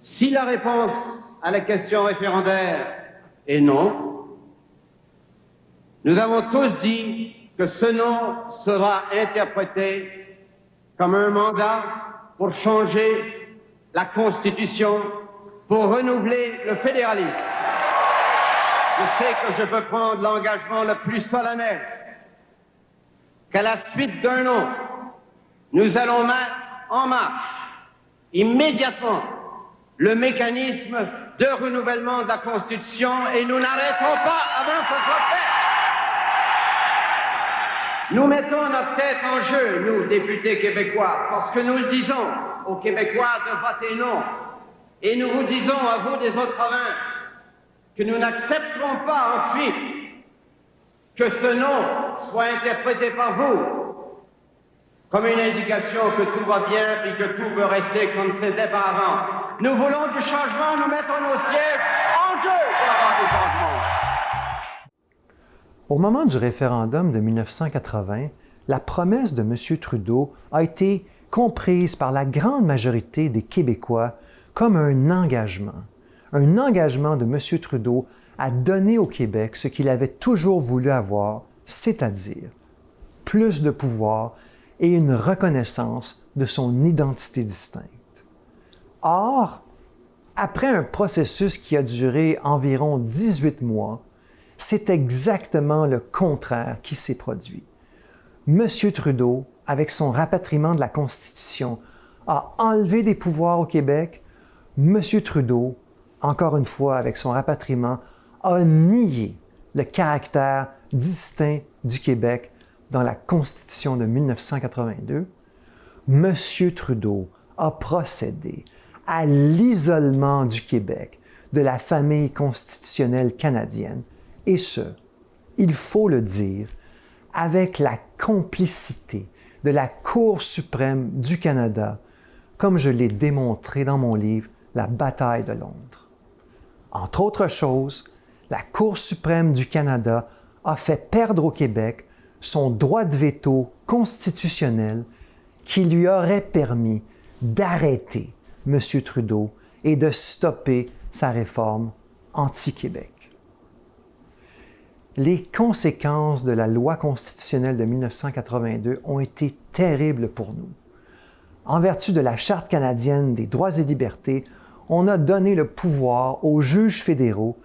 Si la réponse à la question référendaire est non, nous avons tous dit que ce non sera interprété comme un mandat pour changer la Constitution, pour renouveler le fédéralisme. Je sais que je peux prendre l'engagement le plus solennel qu'à la suite d'un non, nous allons mettre en marche immédiatement le mécanisme de renouvellement de la Constitution et nous n'arrêterons pas avant que ce soit fait. Nous mettons notre tête en jeu, nous, députés québécois, parce que nous le disons aux Québécois de voter non. Et nous vous disons à vous des autres provinces que nous n'accepterons pas ensuite que ce non soit interprété par vous comme une indication que tout va bien et que tout veut rester comme c'était auparavant. Nous voulons du changement, nous mettons nos sièges en jeu pour avoir du changement. Au moment du référendum de 1980, la promesse de M. Trudeau a été comprise par la grande majorité des Québécois comme un engagement de M. Trudeau à donner au Québec ce qu'il avait toujours voulu avoir, c'est-à-dire plus de pouvoir et une reconnaissance de son identité distincte. Or, après un processus qui a duré environ 18 mois, c'est exactement le contraire qui s'est produit. M. Trudeau, avec son rapatriement de la Constitution, a enlevé des pouvoirs au Québec. M. Trudeau, encore une fois avec son rapatriement, a nié le caractère distinct du Québec dans la Constitution de 1982. M. Trudeau a procédé à l'isolement du Québec de la famille constitutionnelle canadienne, et ce, il faut le dire, avec la complicité de la Cour suprême du Canada, comme je l'ai démontré dans mon livre « La bataille de Londres ». Entre autres choses, la Cour suprême du Canada a fait perdre au Québec son droit de veto constitutionnel qui lui aurait permis d'arrêter M. Trudeau et de stopper sa réforme anti-Québec. Les conséquences de la loi constitutionnelle de 1982 ont été terribles pour nous. En vertu de la Charte canadienne des droits et libertés, on a donné le pouvoir aux juges fédéraux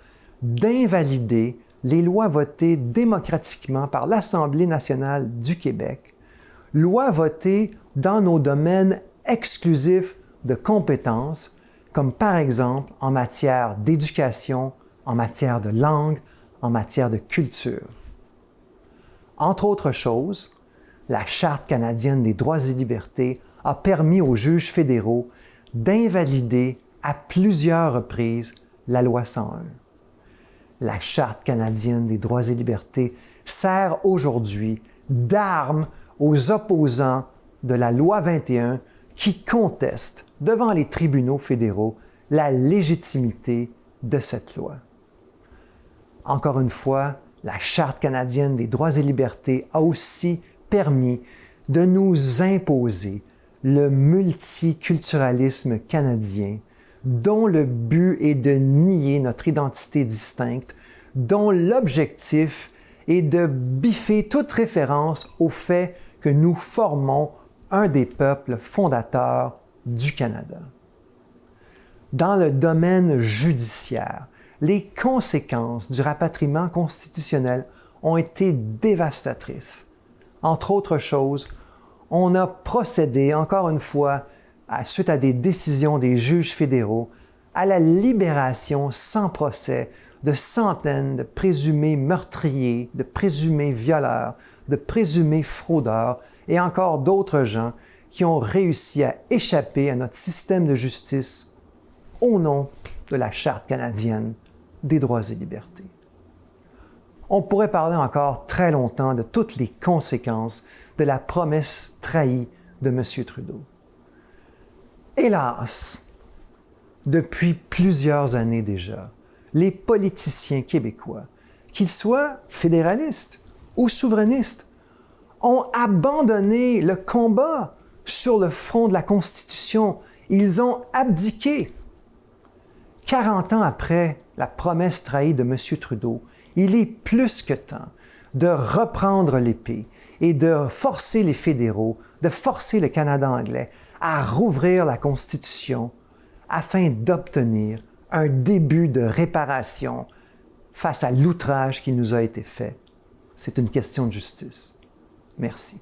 d'invalider les lois votées démocratiquement par l'Assemblée nationale du Québec, lois votées dans nos domaines exclusifs de compétences, comme par exemple en matière d'éducation, en matière de langue, en matière de culture. Entre autres choses, la Charte canadienne des droits et libertés a permis aux juges fédéraux d'invalider à plusieurs reprises la loi 101. La Charte canadienne des droits et libertés sert aujourd'hui d'arme aux opposants de la loi 21 qui contestent devant les tribunaux fédéraux la légitimité de cette loi. Encore une fois, la Charte canadienne des droits et libertés a aussi permis de nous imposer le multiculturalisme canadien, dont le but est de nier notre identité distincte, dont l'objectif est de biffer toute référence au fait que nous formons un des peuples fondateurs du Canada. Dans le domaine judiciaire, les conséquences du rapatriement constitutionnel ont été dévastatrices. Entre autres choses, on a procédé, encore une fois, suite à des décisions des juges fédéraux, à la libération sans procès de centaines de présumés meurtriers, de présumés violeurs, de présumés fraudeurs et encore d'autres gens qui ont réussi à échapper à notre système de justice au nom de la Charte canadienne des droits et libertés. On pourrait parler encore très longtemps de toutes les conséquences de la promesse trahie de M. Trudeau. Hélas, depuis plusieurs années déjà, les politiciens québécois, qu'ils soient fédéralistes ou souverainistes, ont abandonné le combat sur le front de la Constitution. Ils ont abdiqué. 40 ans après la promesse trahie de M. Trudeau, il est plus que temps de reprendre l'épée et de forcer les fédéraux, de forcer le Canada anglais à rouvrir la Constitution afin d'obtenir un début de réparation face à l'outrage qui nous a été fait. C'est une question de justice. Merci.